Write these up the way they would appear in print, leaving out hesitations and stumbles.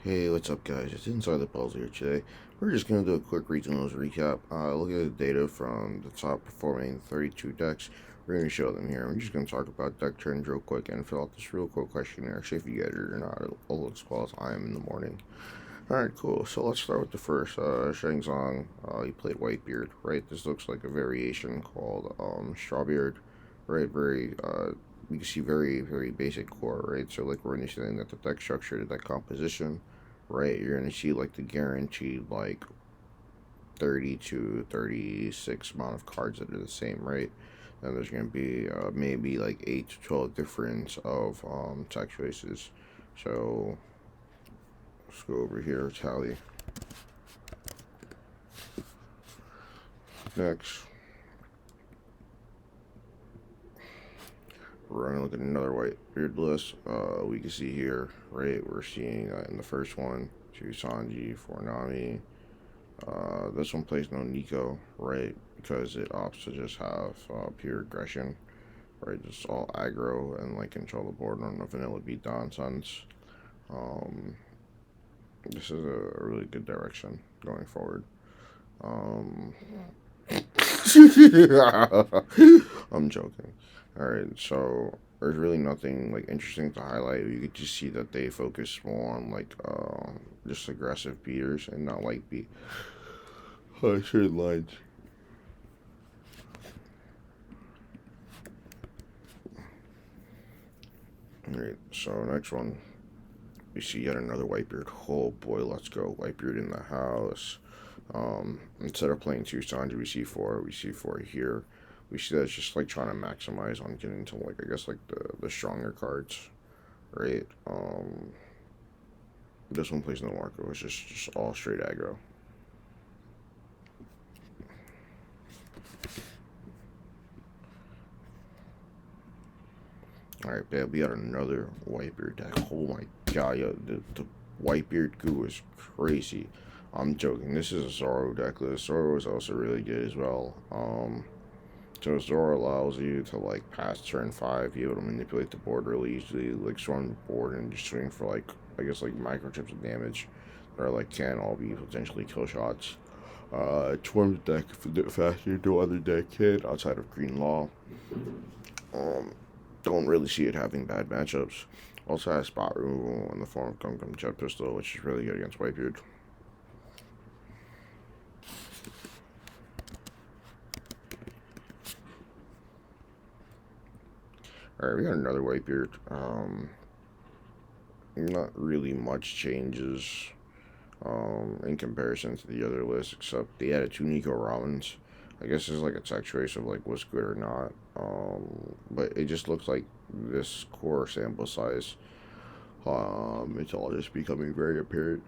Hey, what's up, guys? It's Inside the Puzzle here today. We're just going to do a quick regionals recap. Look at the data from the top performing 32 decks. We're going to show them here. We're just going to talk about deck trends real quick and fill out this real quick questionnaire. See if you get it or not. It'll look as well as I am in the morning. Alright, cool. So let's start with the first. Shang Tsung, he played Whitebeard, right? This looks like a variation called Strawbeard, right? You can see very basic core, right? So, like, we're understanding that the deck structure, the deck composition, right? You're going to see, like, the guaranteed, like, 30 to 36 amount of cards that are the same, right? And there's going to be maybe, like, 8 to 12 difference of tech choices. So, let's go over here, tally. Next, we're going to look at another Whitebeard list. We can see here, right, we're seeing in the first one, 2 Sanji, 4 Nami. This one plays no Nico, right, because it opts to just have pure aggression, right, just all aggro and, like, control the board on a vanilla beat nonsense. This is a really good direction going forward. I'm joking. Alright, so there's really nothing like interesting to highlight. You could just see that they focus more on like just aggressive beaters and not like beat straight lines. Alright, so next one we see yet another Whitebeard. Oh boy, let's go. Whitebeard in the house. Instead of playing 2 Sanji, we see four here. We see that it's just like trying to maximize on getting to like I guess like the stronger cards, right? This one plays no Marco. It's just all straight aggro. All right, babe, we got another Whitebeard deck. Oh my god, yo, the Whitebeard goo is crazy. I'm joking. This is a Zoro deck list. Zoro is also really good as well. So Zoro allows you to like pass turn 5, be able to manipulate the board really easily, like storm the board and just swing for like I guess like microchips of damage that are like can all be potentially kill shots. Transforms the deck faster to other deck can outside of Green Law. Um, don't really see it having bad matchups. Also has spot removal in the form of Gum Gum Jet Pistol, which is really good against Whitebeard. Alright, we got another Whitebeard. Not really much changes in comparison to the other list, except they added 2 Nico Rollins. I guess it's like a tech choice of like what's good or not. But it just looks like this core sample size. It's all just becoming very apparent.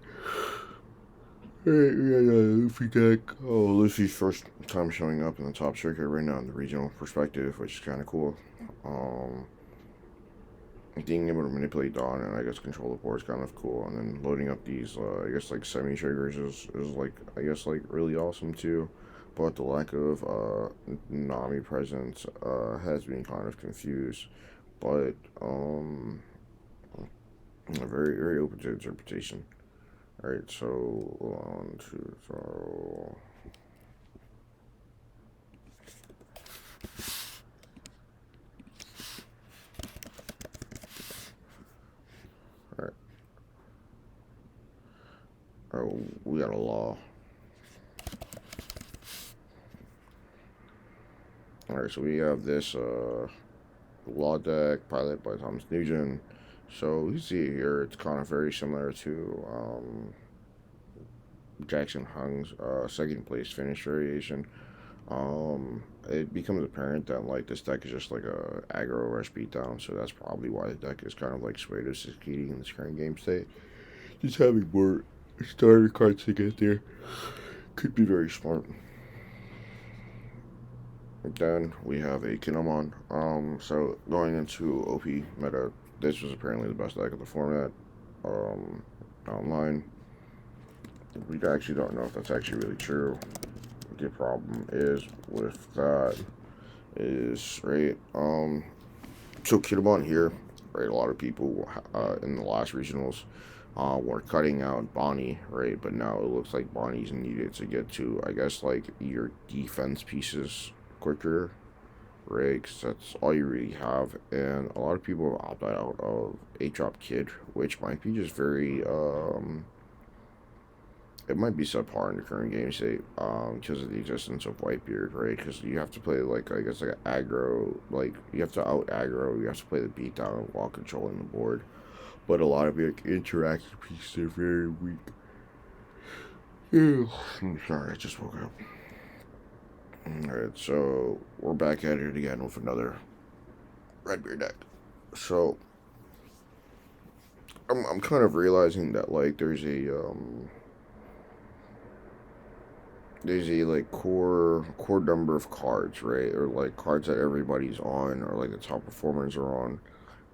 Alright, we got Luffy deck. Oh, Luffy's first time showing up in the top circuit right now in the regional perspective, which is kind of cool. Being able to manipulate Dawn and I guess control the board is kind of cool. And then loading up these, I guess like semi triggers is like I guess like really awesome too. But the lack of Nami presence has me kind of confused. But very open to interpretation. All right, so on to throw. All right, oh, we got a law. All right, so we have this law deck pilot by Thomas Nugent. So you see here, it's kind of very similar to Jackson Hung's second place finish variation. It becomes apparent that like this deck is just like a aggro rush beatdown, so that's probably why the deck is kind of like swayed to succeeding in this current game state. Just having more starter cards to get there could be very smart. Then we have a Kinemon. So going into OP meta, this was apparently the best deck of the format. Online, we actually don't know if that's actually really true. The problem is with that is right. So Kinemon here, right? A lot of people in the last regionals we're cutting out Bonnie, right? But now it looks like Bonnie's needed to get to, I guess, like your defense pieces quicker, right? Because that's all you really have. And a lot of people have opted out of A Drop Kid, which might be just very, it might be subpar in the current game state, because of the existence of Whitebeard, right? Because you have to play, like, I guess, like an aggro, like, you have to out aggro, you have to play the beatdown while controlling the board. But a lot of your interaction pieces are very weak. I'm sorry, I just woke up. Alright, so we're back at it again with another Redbeard deck. So I'm kind of realizing that, like, there's a like core number of cards, right? Or like cards that everybody's on, or like the top performers are on,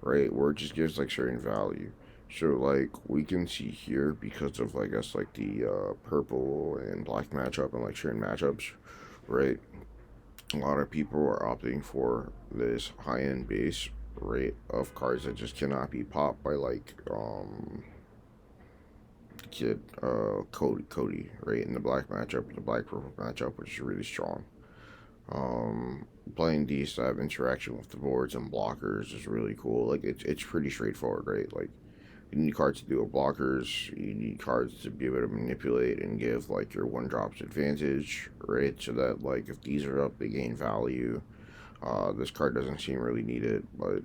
right? Where it just gives like certain value. So like we can see here, because of, I guess, like the purple and black matchup and like certain matchups, right? A lot of people are opting for this high end base rate of cards that just cannot be popped by, like, kid Cody, right, in the black matchup, the black purple matchup, which is really strong. Um, Playing these to have interaction with the boards and blockers is really cool. Like, it's pretty straightforward, right? Like, you need cards to deal with blockers. You need cards to be able to manipulate and give, like, your one drops advantage, right? So that, like, if these are up, they gain value. This card doesn't seem really needed, but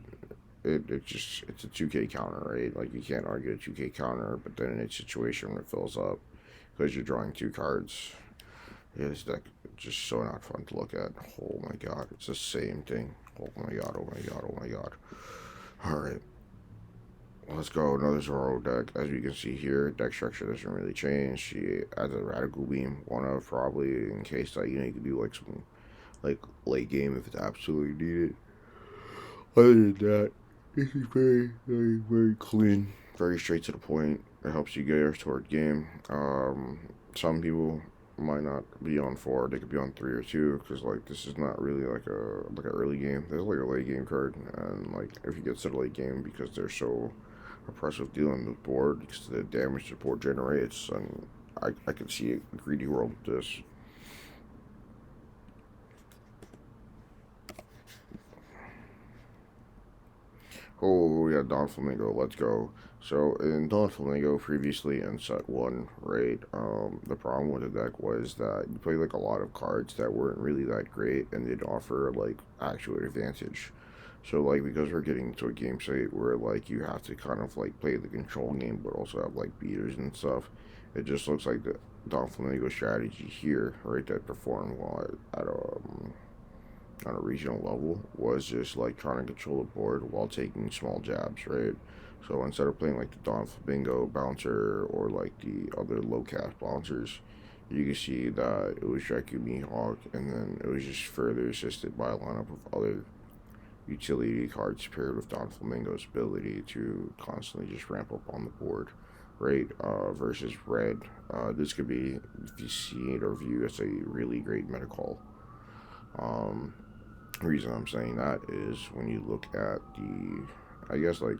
it's a 2K counter, right? Like, you can't argue a 2K counter, but then in a situation where it fills up because you're drawing two cards, yeah, this deck is just so not fun to look at. Oh my god, it's the same thing. Oh my god, oh my god, oh my god. Alright, let's go. Another Zoro deck. As you can see here, deck structure doesn't really change. She adds a Radical Beam, one of, probably, in case that, you can do like some, like, late game if it's absolutely needed. Other than that, this is very, very, very clean, very straight to the point. It helps you get toward game. Some people might not be on four; they could be on three or two, because, like, this is not really like an early game. There's like a late game card, and, like, if you get to the late game, because they're so oppressive dealing with the board, because the damage the board generates, and I can see a greedy world with this. Oh, we got Don Flamingo. Let's go. So in Don Flamingo, previously in set one, right? The problem with the deck was that you play, like, a lot of cards that weren't really that great, and they'd offer, like, actual advantage. So, like, because we're getting to a game state where, like, you have to kind of, like, play the control game, but also have, like, beaters and stuff. It just looks like the Don Flamingo strategy here, right, that performed well at on a regional level was just, like, trying to control the board while taking small jabs, right? So instead of playing like the Don Flamingo bouncer or like the other low cast bouncers, you can see that it was Dracu Mihawk, and then it was just further assisted by a lineup of other utility cards paired with Don Flamingo's ability to constantly just ramp up on the board, right? Versus red. This could be, if you see it or view, as a really great meta call. Um, the reason I'm saying that is when you look at I guess, like,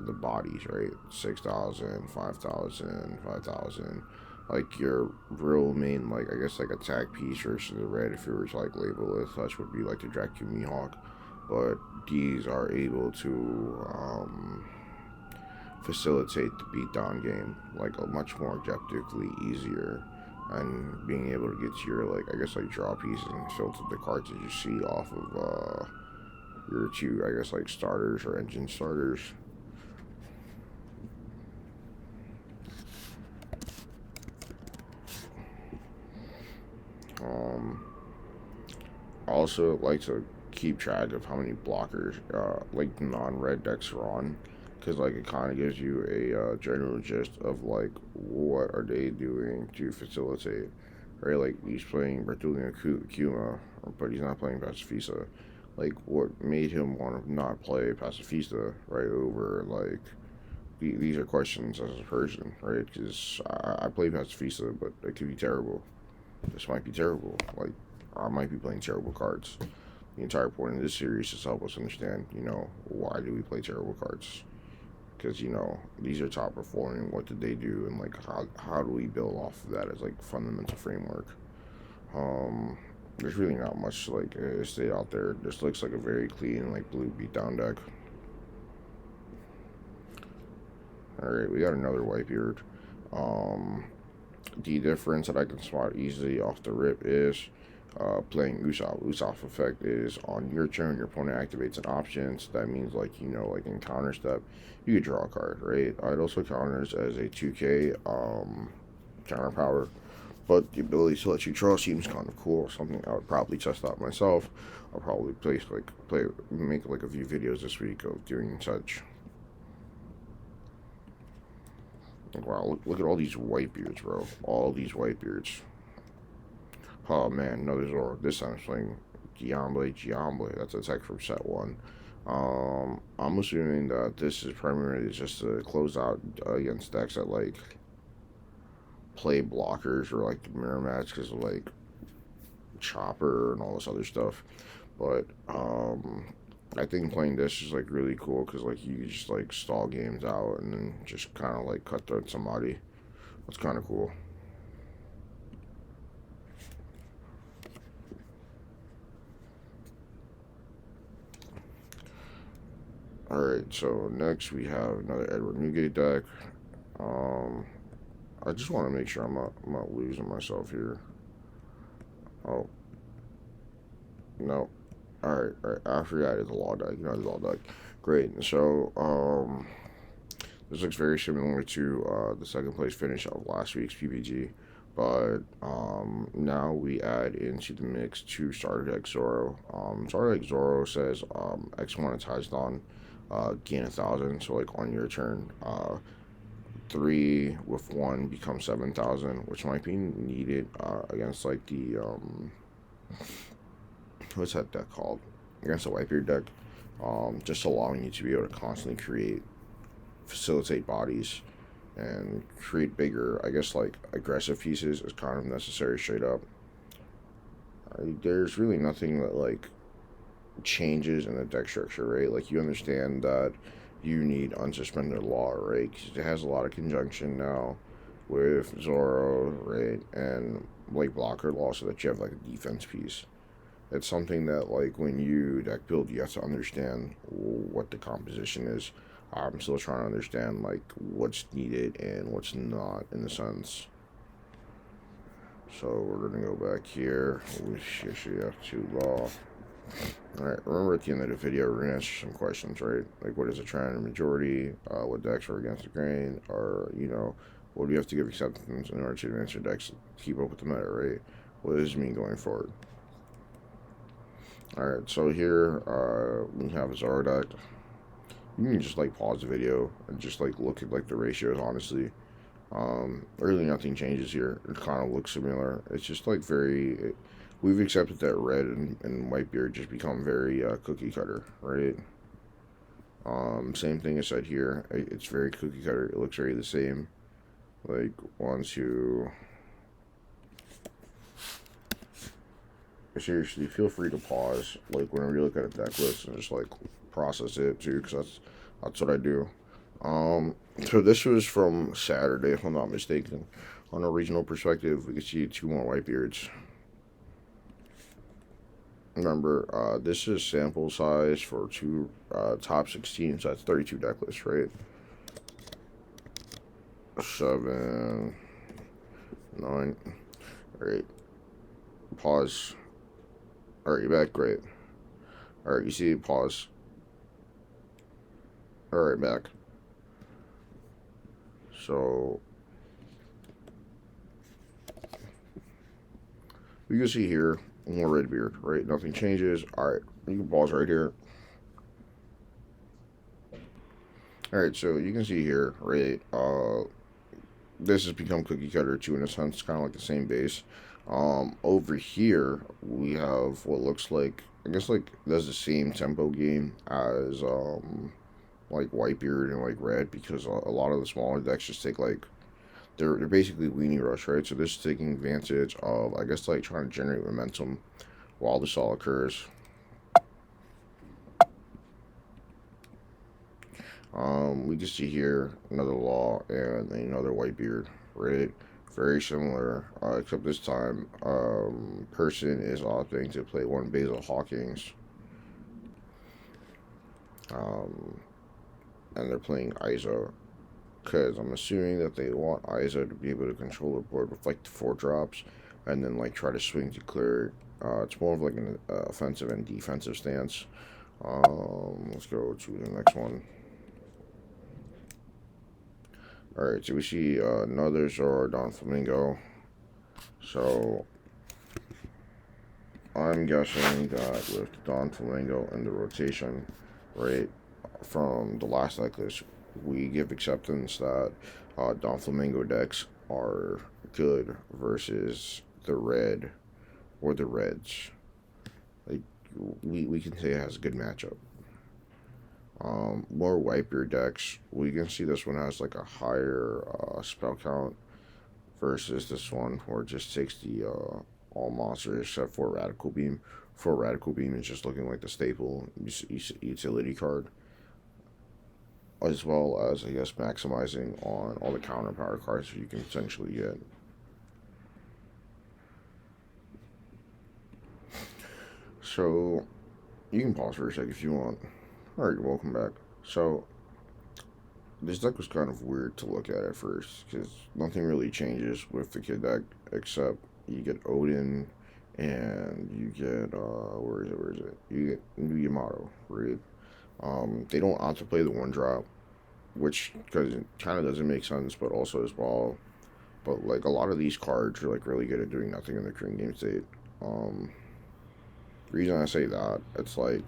the bodies, right? 6,000, 5,000, 5,000. Like, your real main, like, I guess, like, attack piece versus the red, if you were to, like, label it such, would be like the Dracu Mihawk. But these are able to facilitate the beatdown game, like, a much more objectively easier, and being able to get to your, like, I guess, like, draw pieces and filter the cards that you see off of your two, I guess, like, starters or engine starters. Um, I also like to keep track of how many blockers, like, non-red decks are on, because, like, it kind of gives you a general gist of, like, what are they doing to facilitate, right? Like, he's playing Bertullian Kuma, but he's not playing Pacifista. Like, what made him want to not play Pacifista, right? Over, like, these are questions as a person, right? Because I play Pacifista, but it could be terrible. This might be terrible. Like, I might be playing terrible cards. The entire point of this series is to help us understand, why do we play terrible cards? because you know these are top performing. What did they do, and like how do we build off of that as like fundamental framework? There's really not much like state out there. This looks like a very clean like blue beatdown deck. All right, we got another Whitebeard. The difference that I can spot easily off the rip is playing Usopp. Usopp effect is on your turn, your opponent activates an option. So that means, like, you know, like in counter step, you could draw a card, right? It also counters as a 2K counter power. But the ability to let you draw seems kind of cool. Something I would probably test out myself. I'll probably make like a few videos this week of doing such. Wow, look at all these Whitebeards, bro. All these Whitebeards. Oh man, another Zoro. This time I'm playing Giamble. That's a tech from set 1. I'm assuming that this is primarily just to close out against decks that like play blockers or like the mirror match because of like Chopper and all this other stuff. But I think playing this is like really cool because like you just like stall games out and then just kind of like cut through somebody. That's kind of cool. Alright, so next we have another Edward Newgate deck. I just want to make sure I'm not losing myself here. Oh. No. Alright. After that is the law deck. You know the law deck. Great. So, this looks very similar to the second place finish of last week's PPG. But now we add into the mix two starter deck Zoro. Starter deck Zoro says X1 attached on gain 1,000. So like on your turn, 3 with 1 becomes 7,000, which might be needed against like the what's that deck called? Against the Whitebeard deck. Just allowing you to be able to constantly facilitate bodies and create bigger, I guess, like aggressive pieces is kind of necessary straight up. There's really nothing that like changes in the deck structure, right? Like you understand that you need unsuspended law, right? Because it has a lot of conjunction now with Zoro, right? And like blocker law, so that you have like a defense piece. It's something that like when you deck build, you have to understand what the composition is. I'm still trying to understand like what's needed and what's not in the sense. So we're gonna go back here. We should have 2 law. Alright, remember at the end of the video we're gonna answer some questions, right? Like what is a trend or majority, what decks are against the grain, or you know, what do you have to give acceptance in order to advance your decks to keep up with the meta, right? What does this mean going forward? Alright, so here we have a Zoro deck. You can just like pause the video and just like look at like the ratios, honestly. Really nothing changes here. It kind of looks similar. It's just like we've accepted that red and Whitebeard just become very cookie cutter, right? Same thing is said here. It's very cookie cutter. It looks very the same. Like once you seriously feel free to pause like whenever you look at a deck list and just like process it too, because that's what I do. So this was from Saturday, if I'm not mistaken. On a regional perspective, we can see 2 more Whitebeards. Remember, this is sample size for 2 top 16, so that's 32 deck lists, right? 7, 9. Alright. Pause. Alright, you're back, great. Alright, you see, pause. Alright, back. So, you can see here, more Redbeard, right? Nothing changes. Alright, you can pause right here. Alright, so you can see here, right? This has become cookie cutter too, in a sense, kind of like the same base. Over here, we have what looks like, I guess, like, that's the same tempo game as, like, Whitebeard and, like, Red, because a lot of the smaller decks just take, like, they're basically Weenie Rush, right? So this is taking advantage of, I guess, like, trying to generate momentum while this all occurs. We can see here another law and another Whitebeard, right? Very similar, except this time, person is opting to play one Basil Hawkins, um, and they're playing ISO, because I'm assuming that they want ISO to be able to control the board with like the 4 drops, and then like try to swing to clear. It's more of like an offensive and defensive stance. Let's go to the next one. Alright, so we see another Zordon Flamingo. So I'm guessing that with Don Flamingo in the rotation, right, from the last necklace, we give acceptance that Don Flamingo decks are good versus the red or the reds. Like we can say it has a good matchup. More Whitebeard decks, we can see this one has like a higher spell count versus this one where it just takes the all monsters except for Radical Beam. For Radical Beam, it's just looking like the staple utility card, as well as I guess maximizing on all the counter power cards you can potentially get. So you can pause for a sec if you want. Alright, welcome back. So this deck was kind of weird to look at first because nothing really changes with the kid deck except you get Odin and you get where is it? You get New Yamato, right? They don't opt to play the 1 drop, which because it kind of doesn't make sense, but also as well. But like a lot of these cards are like really good at doing nothing in the current game state. The reason I say that, it's like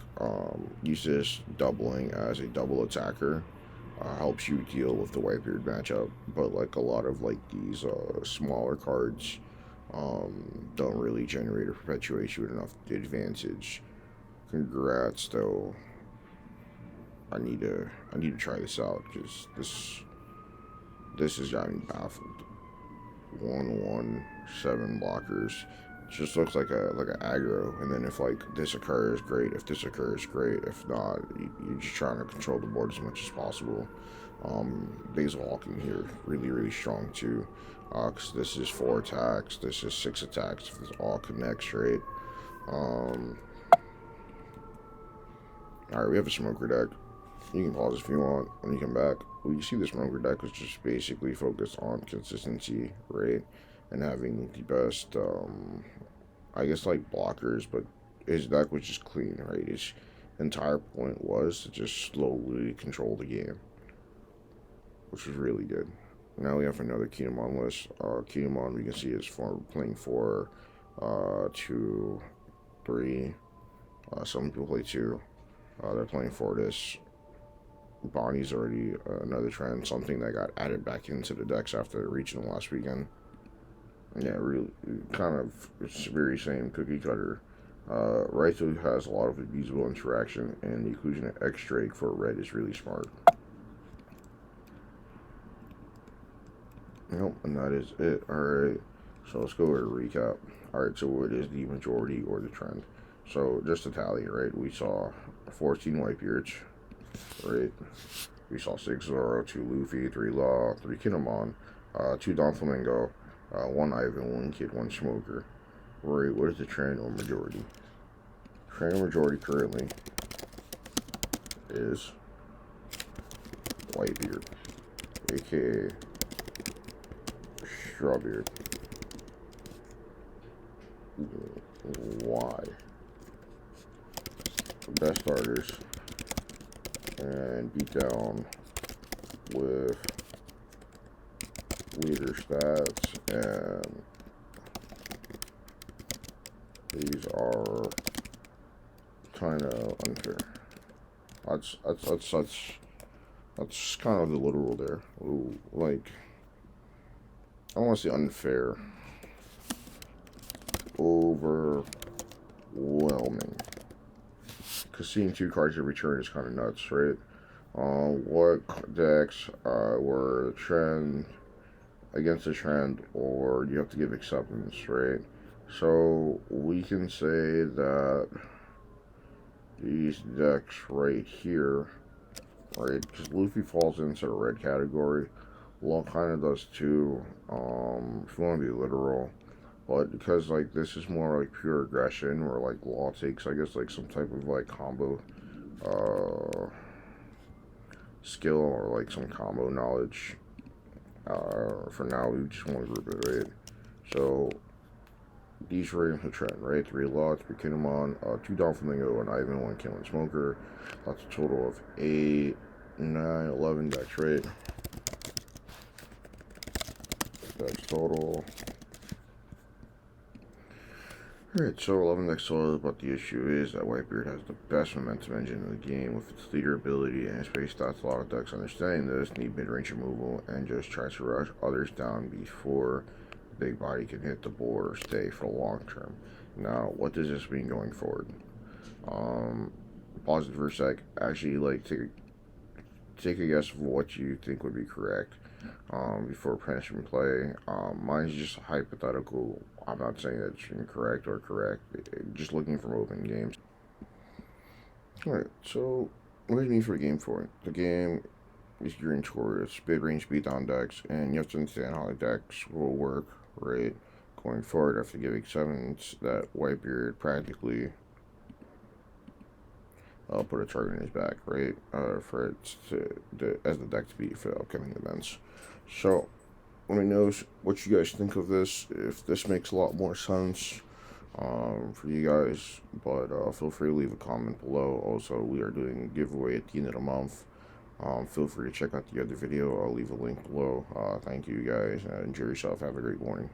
uses doubling as a double attacker helps you deal with the Whitebeard matchup, but like a lot of like these smaller cards don't really generate or perpetuate you with enough advantage. Congrats, though. I need to try this out because this has got me baffled. 1-1-7 blockers. Just looks like a aggro, and then if like this occurs, great. If this occurs, great. If not, you're just trying to control the board as much as possible. Basil Hawking here, really strong too. Cause this is 4 attacks, this is 6 attacks. If this all connects, right? All right, we have a smoker deck. You can pause if you want when you come back. Well, you see this smoker deck was just basically focused on consistency, right? And having the best, I guess, like blockers, but his deck was just clean, right? His entire point was to just slowly control the game, which was really good. Now we have another Kinemon list. Kinemon, we can see is playing 4, 2, 3. Some people play 2. They're playing Fortis. Bonnie's already another trend, something that got added back into the decks after the regional last weekend. Yeah, really, kind of, it's very same cookie cutter. Raito has a lot of abusable interaction, and the inclusion of X Drake for red is really smart. Yep, and that is it. Alright, so let's go over a recap. Alright, so what is the majority or the trend? So, just to tally, right, we saw 14 Whitebeards, right? We saw 6 Zoro, 2 Luffy, 3 Law, 3 Kinemon, 2 Don Flamingo, 1 Ivan, 1 Kid, 1 Smoker. Right, what is the trend or majority? Trend or majority currently is Whitebeard, aka Strawbeard. Why? Best starters and beat down with leader stats, and these are kind of unfair. That's kind of the literal there. Ooh, like, I don't want to say unfair. Overwhelming. Because seeing 2 cards every turn is kind of nuts, right? What decks were the trend against the trend, or you have to give acceptance, right? So we can say that these decks right here right? Because Luffy falls into the red category. Law kind of does too, if you want to be literal. But because, like, this is more, like, pure aggression, or, like, Law takes, I guess, like, some type of, like, combo, skill, or, like, some combo knowledge. For now, we just want to group it, right? So, these ratings the trend, right? 3 Law, 3 Kinemon, 2 Dolphiningo, and Ivan, 1 Killing Smoker. That's a total of 8, 9, 11 decks, right? Decks total. Alright, so 11 decks total, but the issue is that Whitebeard has the best momentum engine in the game with its leader ability and its base stats. A lot of decks understanding this need mid-range removal and just try to rush others down before the big body can hit the board or stay for the long term. Now, what does this mean going forward? Pause it for a sec. Actually, like, take a guess of what you think would be correct before finishing play. Mine's just hypothetical. I'm not saying that it's incorrect or correct. Just looking from open games. Alright, so what does it mean for the game for it? The game is gearing towards mid-range beatdown decks, and you have to understand how the decks will work, right? Going forward, after giving sevens, that Whitebeard practically put a target in his back, right? For it as the deck to beat for the upcoming events. So, let me know what you guys think of this. If this makes a lot more sense for you guys, but feel free to leave a comment below. Also, we are doing a giveaway at the end of the month. Feel free to check out the other video. I'll leave a link below. Thank you guys. Enjoy yourself. Have a great morning.